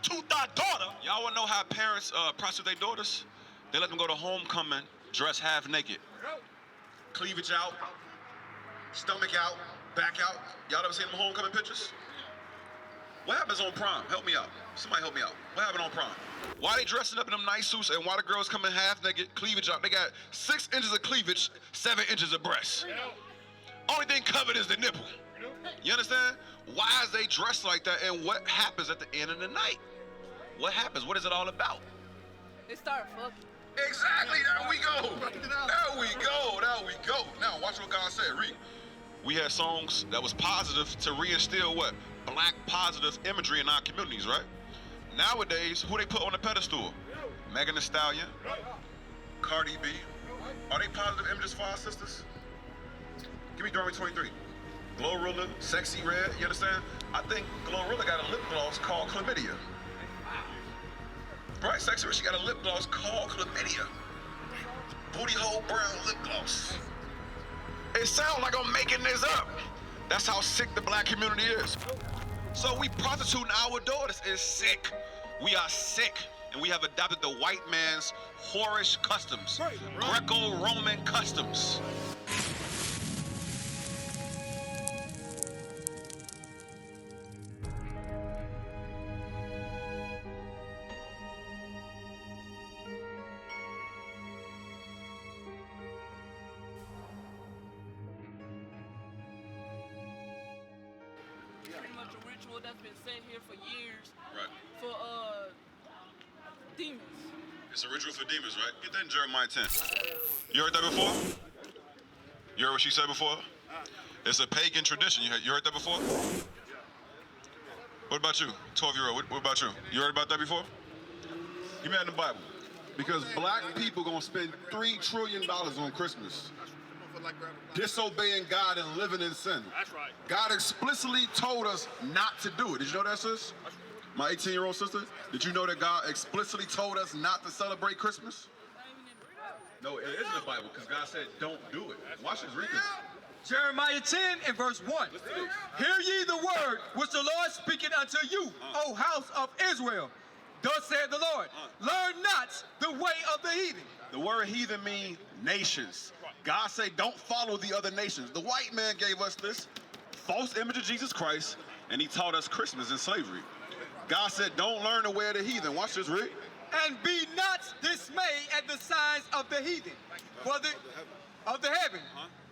prostitute thy daughter. Y'all wanna know how parents prostitute their daughters? They let them go to homecoming dressed half naked. Cleavage out, stomach out, back out. Y'all ever seen them homecoming pictures? What happens on prom? Help me out. Somebody help me out. What happened on prom? Why they dressing up in them nice suits and why the girls coming half naked, cleavage out? They got 6 inches of cleavage, 7 inches of breast. Only thing covered is the nipple. You understand? Why is they dressed like that and what happens at the end of the night? What happens? What is it all about? They start fucking. Exactly, there we go. There we go, there we go. Now watch what God said, read. We had songs that was positive to reinstill what? Black positive imagery in our communities, right? Nowadays, who they put on the pedestal? Megan Thee Stallion, Cardi B. Are they positive images for our sisters? Give me Deuteronomy 23. Glorilla, Sexy Red, you understand? I think Glorilla got a lip gloss called Chlamydia. Right, Sexy Red, she got a lip gloss called Chlamydia. Booty hole brown lip gloss. It sounds like I'm making this up. That's how sick the black community is. So we prostituting our daughters is sick. We are sick, and we have adopted the white man's whorish customs, Greco-Roman customs. Pretty much a ritual that's been set here for years. Right. For demons. It's a ritual for demons, right? Get that in Jeremiah 10. You heard that before? You heard what she said before? It's a pagan tradition. You heard that before? What about you? 12-year-old, what about you? You heard about that before? Give me that in the Bible. Because black people gonna spend $3 trillion on Christmas. Disobeying God and living in sin. That's right. God explicitly told us not to do it. Did you know that, sis? My 18-year-old sister? Did you know that God explicitly told us not to celebrate Christmas? No, it is in the Bible, because God said don't do it. Watch this, read this. Jeremiah 10 and verse 1. Hear ye the word which the Lord speaketh unto you, O house of Israel. Thus saith the Lord, learn not the way of the heathen. The word heathen means nations. God said don't follow the other nations. The white man gave us this false image of Jesus Christ, and he taught us Christmas in slavery. God said don't learn the way of the heathen. Watch this, Rick. And be not dismayed at the signs of the heathen, for the heaven.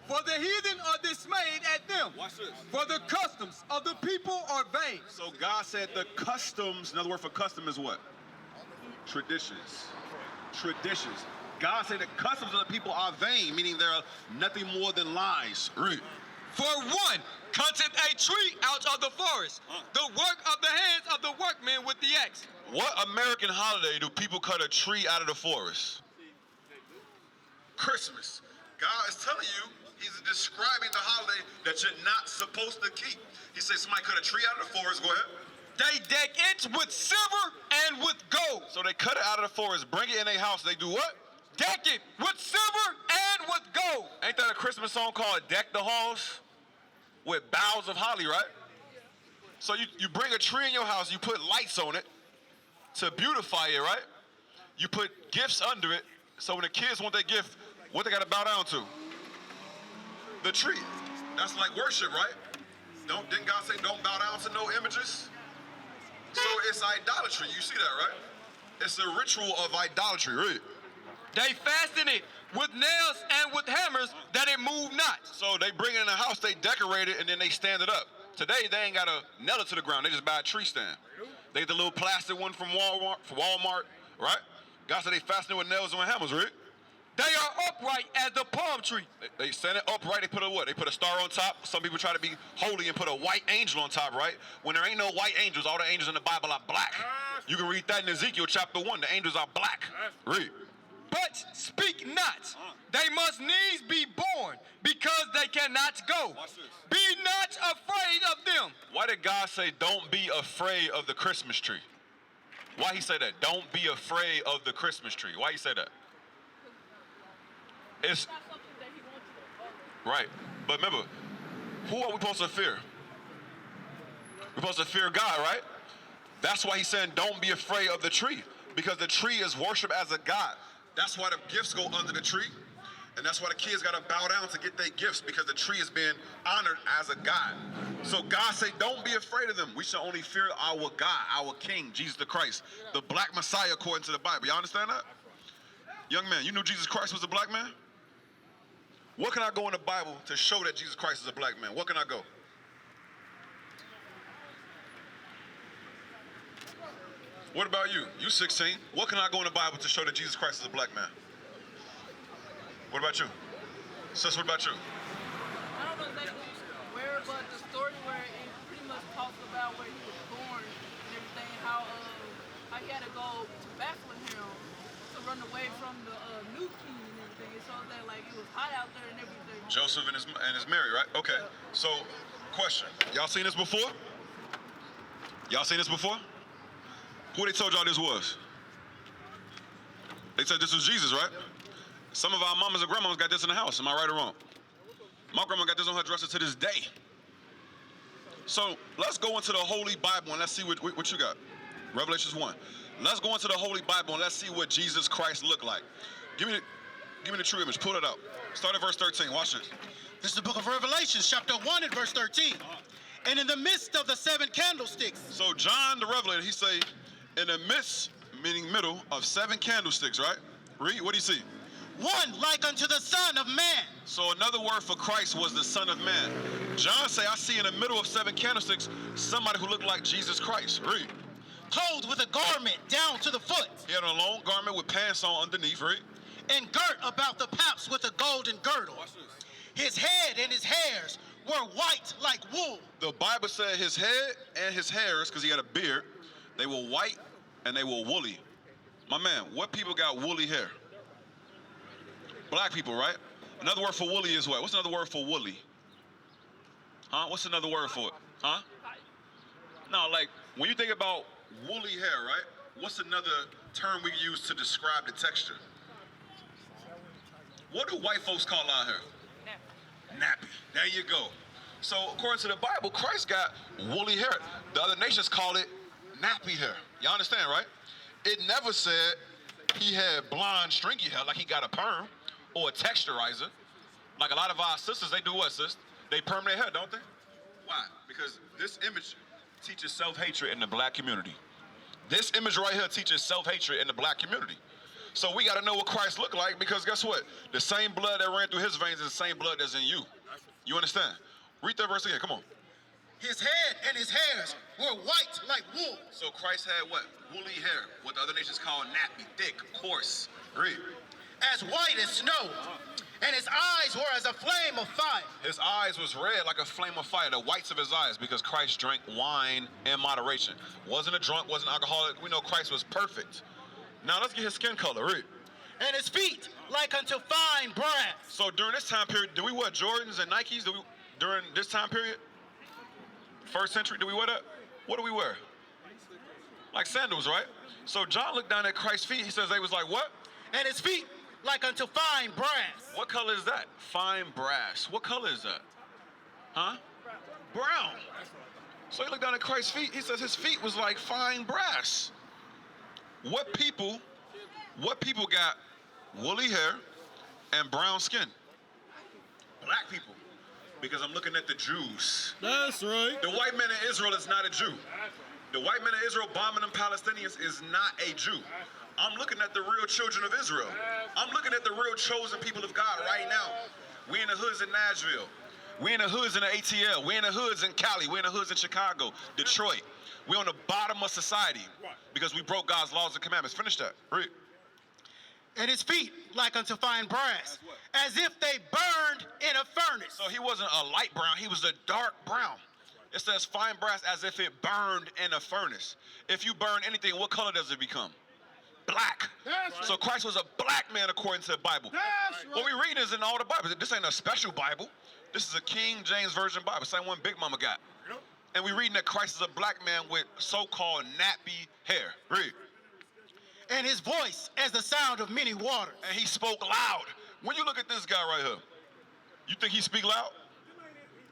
For the heathen are dismayed at them. Watch this. For the customs of the people are vain. So God said the customs, another word for custom is what? Traditions. Traditions. God said the customs of the people are vain, meaning they're nothing more than lies. Read. For one cutteth a tree out of the forest, the work of the hands of the workmen with the axe. What American holiday do people cut a tree out of the forest? Christmas. God is telling you, he's describing the holiday that you're not supposed to keep. He says somebody cut a tree out of the forest, go ahead. They deck it with silver and with gold. So they cut it out of the forest, bring it in their house, they do what? Deck it with silver and with gold. Ain't that a Christmas song called Deck the Halls? With boughs of holly, right? So you bring a tree in your house, you put lights on it to beautify it, right? You put gifts under it, so when the kids want their gift, what they gotta bow down to? The tree. That's like worship, right? Didn't God say don't bow down to no images? So it's idolatry, you see that, right? It's a ritual of idolatry, right? They fasten it with nails and with hammers that it move not. So they bring it in the house, they decorate it, and then they stand it up. Today, they ain't gotta nail it to the ground, they just buy a tree stand. They get the little plastic one from Walmart, right? God said they fasten it with nails and with hammers, right? They are upright as the palm tree. They stand it upright, they put a what? They put a star on top. Some people try to be holy and put a white angel on top, right? When there ain't no white angels, all the angels in the Bible are black. You can read that in Ezekiel chapter 1, the angels are black. Read. But speak not. They must needs be born, because they cannot go. Be not afraid of them. Why did God say don't be afraid of the Christmas tree? Why he say that? Don't be afraid of the Christmas tree. Why he say that? It's right. But remember, who are we supposed to fear? We're supposed to fear God, right? That's why he's saying don't be afraid of the tree, because the tree is worshiped as a god. That's why the gifts go under the tree. And that's why the kids gotta bow down to get their gifts, because the tree is being honored as a god. So God say, don't be afraid of them. We should only fear our God, our King, Jesus the Christ, the black Messiah according to the Bible. Y'all understand that? Young man, you knew Jesus Christ was a black man? What can I go in the Bible to show that Jesus Christ is a black man? What can I go? What about you? You 16. What can I go in the Bible to show that Jesus Christ is a black man? What about you? Sis, what about you? I don't know exactly where, but the story where it pretty much talks about where he was born and everything, how he had to go to Bethlehem to run away from the new king and everything. It shows that like it was hot out there and everything. Joseph and his Mary, right? Okay. So, question. Y'all seen this before? Y'all seen this before? Who they told y'all this was? They said this was Jesus, right? Some of our mamas and grandmas got this in the house. Am I right or wrong? My grandma got this on her dresser to this day. So let's go into the Holy Bible and let's see what you got. Revelations 1. Let's go into the Holy Bible and let's see what Jesus Christ looked like. Give me the true image. Pull it out. Start at verse 13. Watch this. This is the book of Revelation, chapter 1 and verse 13. And in the midst of the 7 candlesticks. So John the Revelator, he say, in the midst, meaning middle, of 7 candlesticks, right? Read, what do you see? One like unto the Son of Man. So another word for Christ was the Son of Man. John say, I see in the middle of 7 candlesticks somebody who looked like Jesus Christ. Read. Clothed with a garment down to the foot. He had a long garment with pants on underneath, read. And girt about the paps with a golden girdle. His head and his hairs were white like wool. The Bible said his head and his hairs, because he had a beard, they were white and they were woolly. My man, what people got woolly hair? Black people, right? Another word for woolly is what? What's another word for woolly? Huh? What's another word for it? Huh? No, like, when you think about woolly hair, right? What's another term we use to describe the texture? What do white folks call our hair? Nappy. There you go. So, according to the Bible, Christ got woolly hair. The other nations call it nappy hair. Y'all understand, right? It never said he had blonde, stringy hair like he got a perm or a texturizer. Like a lot of our sisters, they do what, sis? They perm their hair, don't they? Why? Because this image teaches self-hatred in the black community. This image right here teaches self-hatred in the black community. So we got to know what Christ looked like, because guess what? The same blood that ran through his veins is the same blood that's in you. You understand? Read that verse again. Come on. His head and his hairs were white like wool. So Christ had what? Woolly hair. What the other nations call nappy, thick, coarse. Read. As white as snow. And his eyes were as a flame of fire. His eyes was red like a flame of fire, the whites of his eyes, because Christ drank wine in moderation. Wasn't a drunk, wasn't alcoholic. We know Christ was perfect. Now let's get his skin color. Read. And his feet like unto fine brass. So during this time period, do we wear Jordans and Nikes? During this time period? First century, do we wear that? What do we wear? Like sandals, right? So John looked down at Christ's feet. He says they was like what? And his feet like unto fine brass. What color is that? Fine brass. What color is that? Huh? Brown. So he looked down at Christ's feet. He says his feet was like fine brass. What people got woolly hair and brown skin? Black people. Because I'm looking at the Jews. That's right. The white man in Israel is not a Jew. The white man in Israel bombing them Palestinians is not a Jew. I'm looking at the real children of Israel. I'm looking at the real chosen people of God right now. We in the hoods in Nashville. We in the hoods in the ATL. We in the hoods in Cali. We in the hoods in Chicago, Detroit. We on the bottom of society because we broke God's laws and commandments. Finish that. Read. And his feet like unto fine brass, as if they burned in a furnace. So he wasn't a light brown, he was a dark brown. It says fine brass as if it burned in a furnace. If you burn anything, what color does it become? Black. So Christ was a black man according to the Bible. What we read is in all the Bible. This ain't a special Bible. This is a King James Version Bible, same one Big Mama got. And we reading that Christ is a black man with so-called nappy hair. Read. And his voice as the sound of many waters. And he spoke loud. When you look at this guy right here, you think he speak loud?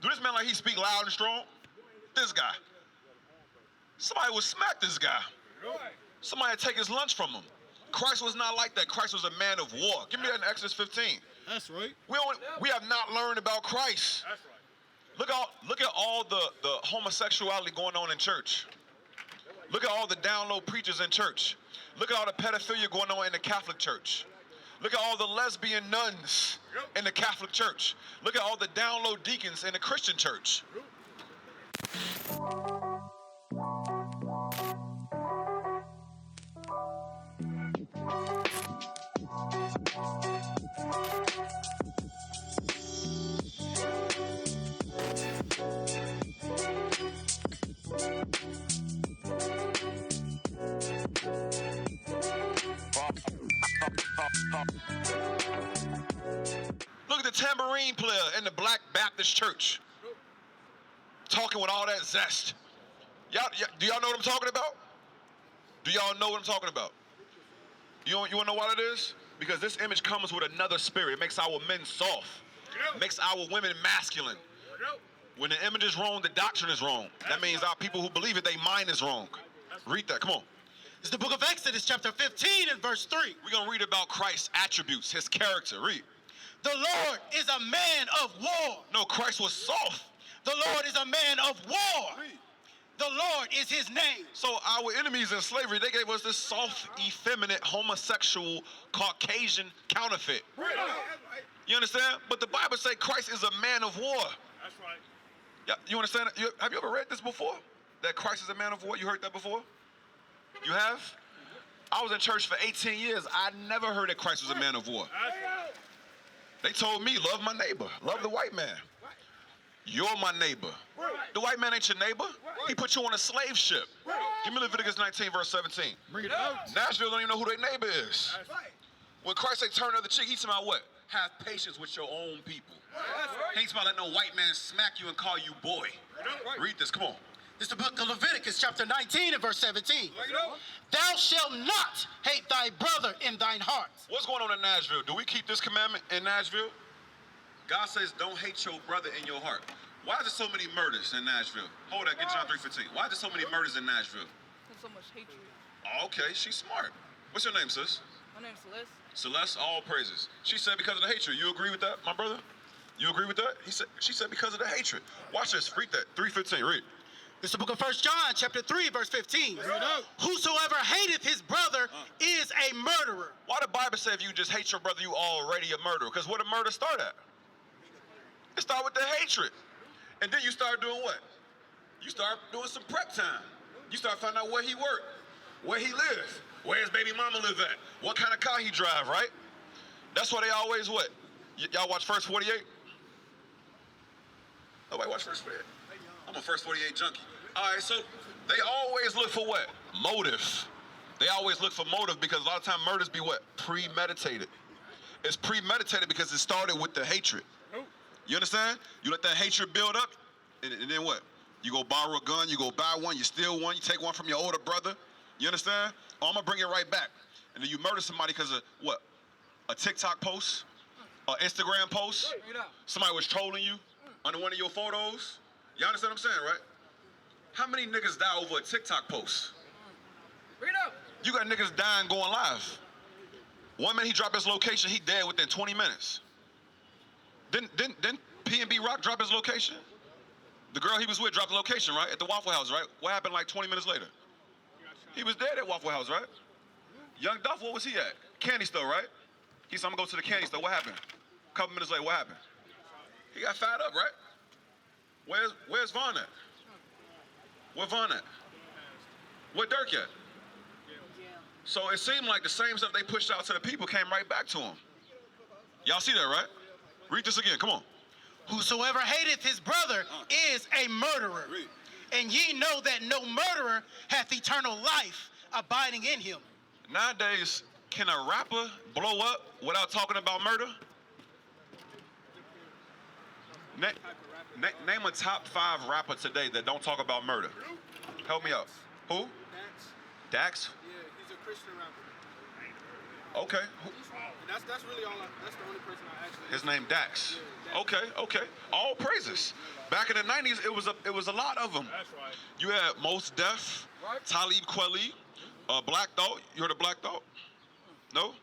Do this man like he speak loud and strong? This guy. somebody would smack this guy. Somebody would take his lunch from him. Christ was not like that. Christ was a man of war. Give me that in Exodus 15. That's right. We have not learned about Christ. That's right. Look at all the homosexuality going on in church. Look at all the down low preachers in church. Look at all the pedophilia going on in the Catholic Church. Look at all the lesbian nuns in the Catholic Church. Look at all the down low deacons in the Christian church. Look at the tambourine player in the Black Baptist Church, talking with all that zest. Do y'all know what I'm talking about? Do y'all know what I'm talking about? You want to know what it is? Because this image comes with another spirit. It makes our men soft. It makes our women masculine. When the image is wrong, the doctrine is wrong. That means our people who believe it, their mind is wrong. Read that, come on. It's the book of Exodus, chapter 15 and verse 3. We're going to read about Christ's attributes, his character. Read. The Lord is a man of war. No, Christ was soft. The Lord is a man of war. The Lord is his name. So our enemies in slavery, they gave us this soft, effeminate, homosexual, Caucasian counterfeit. You understand? But the Bible says Christ is a man of war. That's right. Yeah, you understand? Have you ever read this before? That Christ is a man of war? You heard that before? You have? I was in church for 18 years. I never heard that Christ was a man of war. They told me, love my neighbor. Love the white man. You're my neighbor. The white man ain't your neighbor. He put you on a slave ship. Give me Leviticus 19, verse 17. Bring it out. Nashville don't even know who their neighbor is. When Christ say turn the other cheek, he's talking about what? Have patience with your own people. He ain't talking about letting no white man smack you and call you boy. Read this, come on. It's the book of Leviticus, chapter 19 and verse 17. Thou shalt not hate thy brother in thine heart. What's going on in Nashville? Do we keep this commandment in Nashville? God says don't hate your brother in your heart. Why is there so many murders in Nashville? Hold that, get John 3:15. Why is there so many murders in Nashville? There's so much hatred. Okay, she's smart. What's your name, sis? My name's Celeste. Celeste, all praises. She said because of the hatred. You agree with that, my brother? You agree with that? She said because of the hatred. Watch this, read that, 3:15, read. It's the book of 1 John, chapter 3, verse 15. Whosoever hateth his brother is a murderer. Why the Bible say if you just hate your brother, you already a murderer? Because where the murder start at? It start with the hatred. And then you start doing what? You start doing some prep time. You start finding out where he work, where he live, where his baby mama live at, what kind of car he drive, right? That's why they always what? Y'all watch First 48? Nobody watch First 48? I'm a First 48 junkie. All right, so they always look for what? Motive. They always look for motive because a lot of times murders be what? Premeditated. It's premeditated because it started with the hatred. You understand? You let that hatred build up, and then what? You go borrow a gun, you go buy one, you steal one, you take one from your older brother. You understand? Oh, I'm gonna bring it right back. And then you murder somebody because of what? A TikTok post? An Instagram post? Somebody was trolling you under one of your photos? You understand what I'm saying, right? How many niggas die over a TikTok post? Bring it up. You got niggas dying going live. One minute he dropped his location, he dead within 20 minutes. Then P&B Rock drop his location? The girl he was with dropped the location, right? At the Waffle House, right? What happened like 20 minutes later? He was dead at Waffle House, right? Young Duff, where was he at? Candy store, right? He said, I'm gonna go to the candy store. What happened? A couple minutes later, what happened? He got fired up, right? Where's Vaughn at? Where Vaughn at? Where Dirk at? So it seemed like the same stuff they pushed out to the people came right back to him. Y'all see that, right? Read this again, come on. Whosoever hateth his brother is a murderer. Read. And ye know that no murderer hath eternal life abiding in him. Nowadays, can a rapper blow up without talking about murder? Name a top 5 rapper today that don't talk about murder. Help me out. Who? Dax. Dax? Yeah, he's a Christian rapper. Okay. That's really all. That's the only person I actually. His name Dax. Yeah, Dax. Okay. All praises. Back in the 90s, it was a lot of them. That's right. You had Mos Def, Talib Kweli, Black Thought. You heard of Black Thought? No?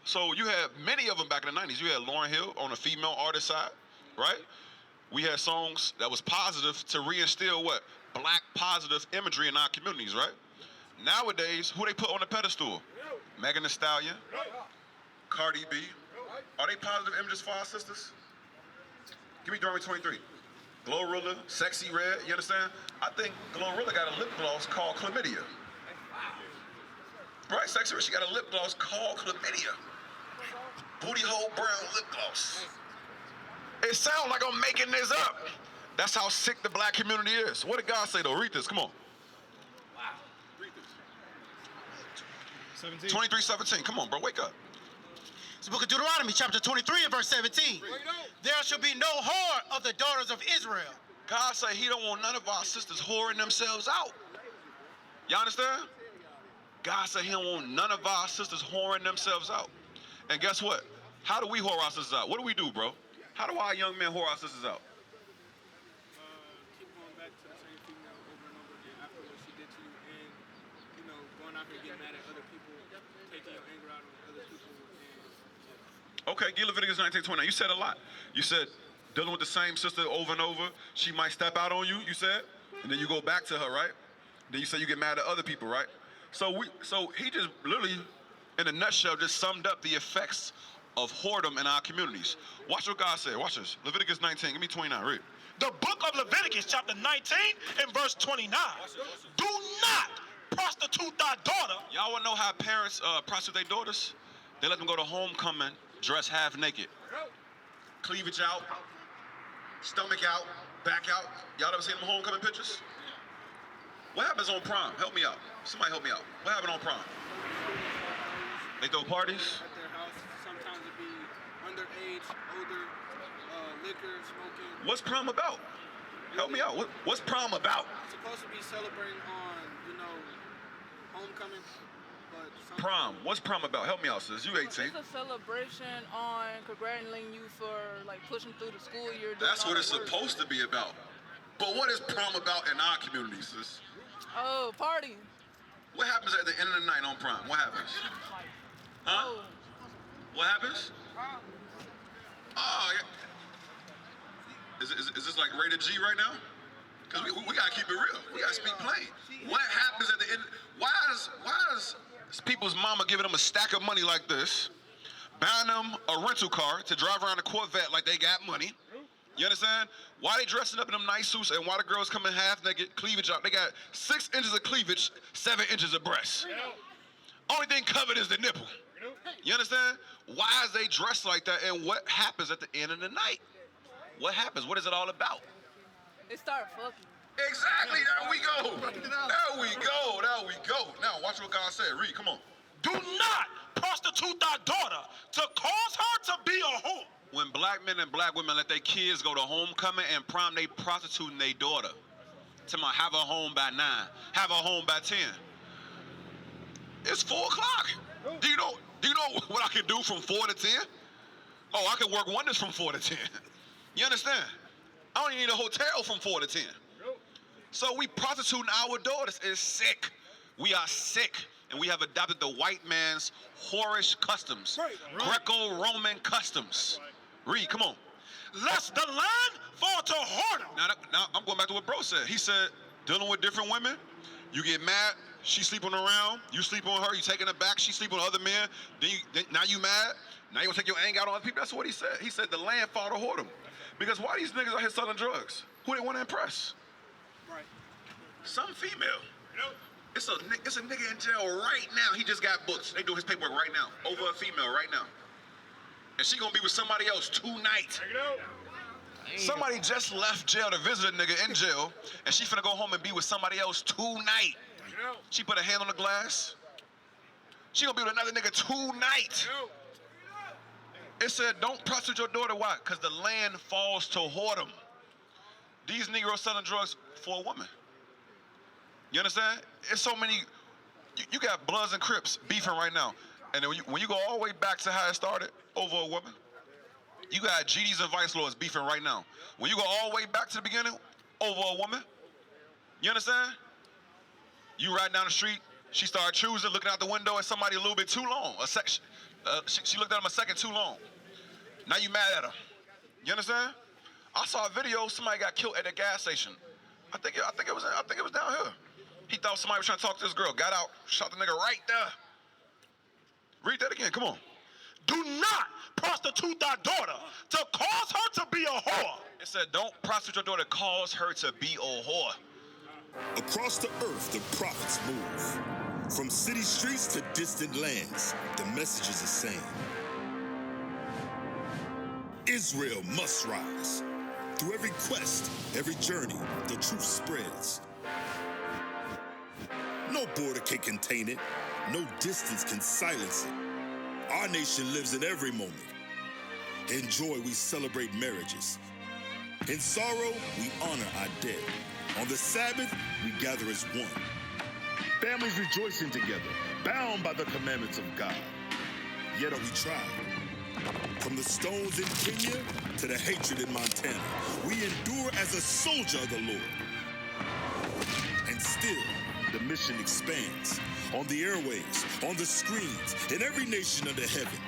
So you had many of them back in the 90s. You had Lauryn Hill on the female artist side, right? We had songs that was positive to reinstill what? Black positive imagery in our communities, right? Nowadays, who they put on the pedestal? Megan Thee Stallion, Cardi B. Are they positive images for our sisters? Give me Deuteronomy 23. Glorilla, Sexy Red, you understand? I think Glorilla got a lip gloss called Chlamydia. Right, Sexy Red, she got a lip gloss called Chlamydia. Booty hole brown lip gloss. It sounds like I'm making this up. That's how sick the black community is. What did God say though? Read this, come on. Wow. Read this. 23:17, come on bro, wake up. It's the book of Deuteronomy, chapter 23 and verse 17. There shall be no whore of the daughters of Israel. God said he don't want none of our sisters whoring themselves out. Y'all understand? God said he don't want none of our sisters whoring themselves out. And guess what? How do we whore our sisters out? What do we do, bro? How do our young men whore our sisters out? Keep going back to the same female over and over again after what she did to you, and going out here getting mad at other people, taking your anger out on other people. Okay, get Leviticus 19:29. You said a lot. You said dealing with the same sister over and over. She might step out on you. You said, and then you go back to her, right? Then you say you get mad at other people, right? So he just literally, in a nutshell, just summed up the effects of whoredom in our communities. Watch what God said. Watch this. Leviticus 19. Give me 29. Read. The book of Leviticus, chapter 19 and verse 29. Do not prostitute thy daughter. Y'all want to know how parents prostitute their daughters? They let them go to homecoming dressed half naked. Cleavage out, stomach out, back out. Y'all ever seen them homecoming pictures? What happens on prom? Help me out. Somebody help me out. What happened on prom? They throw parties. At their house, sometimes it be underage, older, liquor, smoking. What's prom about? Help me out. What's prom about? It's supposed to be celebrating on, homecoming, but Prom. What's prom about? Help me out, sis. You 18. It's a celebration on congratulating you for pushing through the school year. That's what it's supposed to be about. But what is prom about in our community, sis? Oh, party. What happens at the end of the night on prom? What happens? Huh? Oh. What happens? Oh, yeah. Is this like rated G right now? Because we gotta keep it real. We gotta speak plain. What happens at the end? Why is People's mama giving them a stack of money like this, buying them a rental car to drive around a Corvette like they got money. You understand? Why they dressing up in them nice suits and why the girls coming half naked, cleavage out? They got 6 inches of cleavage, 7 inches of breast. Only thing covered is the nipple. You understand? Why is they dressed like that and what happens at the end of the night? What happens? What is it all about? They start fucking. exactly? There we go. There we go. There we go. Now watch what God said. Read. Come on. Do not prostitute thy daughter to cause her to be a whore. When black men and black women let their kids go to homecoming and prom, they prostituting their daughter. Tell them, have her home by 9, have her home by 10. It's 4 o'clock. Do you know what I can do from 4 to 10? Oh, I can work wonders from 4 to 10. You understand? I don't even need a hotel from 4 to 10. So we prostituting our daughters. It's sick. We are sick. And we have adopted the white man's whorish customs. Greco-Roman customs. Read, come on. Lest the land fall to whoredom. Now I'm going back to what bro said. He said, dealing with different women, you get mad, she sleeping around, you sleep on her, you taking her back, she sleeping on other men, now you mad, now you gonna take your anger out on other people. That's what he said. He said the land fall to whoredom. Because why these niggas out here selling drugs? Who they want to impress? Right. Some female. It's a nigga in jail right now. He just got booked. They do his paperwork right now over a female right now. And she gonna be with somebody else tonight. Somebody just left jail to visit a nigga in jail, and she finna go home and be with somebody else tonight. She put her hand on the glass. She gonna be with another nigga tonight. It said, don't prostitute your daughter. Why? Because the land falls to whoredom. These Negroes selling drugs for a woman. You understand? It's so many. You got Bloods and Crips beefing right now. And then when you go all the way back to how it started, over a woman, you got GDs and vice lords beefing right now. When you go all the way back to the beginning, over a woman, you understand? You ride down the street, she started choosing, looking out the window at somebody a little bit too long. She looked at him a second too long. Now you mad at her. You understand? I saw a video, somebody got killed at a gas station. I think it was down here. He thought somebody was trying to talk to this girl, got out, shot the nigga right there. Read that again, come on. Do not prostitute thy daughter to cause her to be a whore. It said, don't prostitute your daughter, cause her to be a whore. Across the earth, the prophets move. From city streets to distant lands, the message is the same. Israel must rise. Through every quest, every journey, the truth spreads. No border can contain it. No distance can silence it. Our nation lives in every moment. In joy, we celebrate marriages. In sorrow, we honor our dead. On the Sabbath, we gather as one. Families rejoicing together, bound by the commandments of God. Yet are we tried. From the stones in Kenya to the hatred in Montana, we endure as a soldier of the Lord. And still, the mission expands. On the airwaves, on the screens, in every nation under heaven,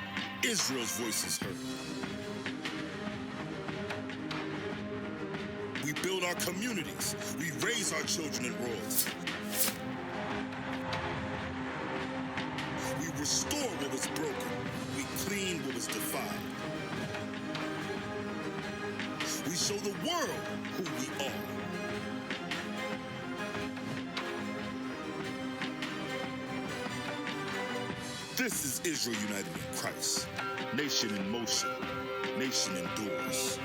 Israel's voice is heard. We build our communities. We raise our children in royalty. We restore what was broken. We clean what was defiled. We show the world who we are. This is Israel united in Christ. Nation in motion. Nation endures.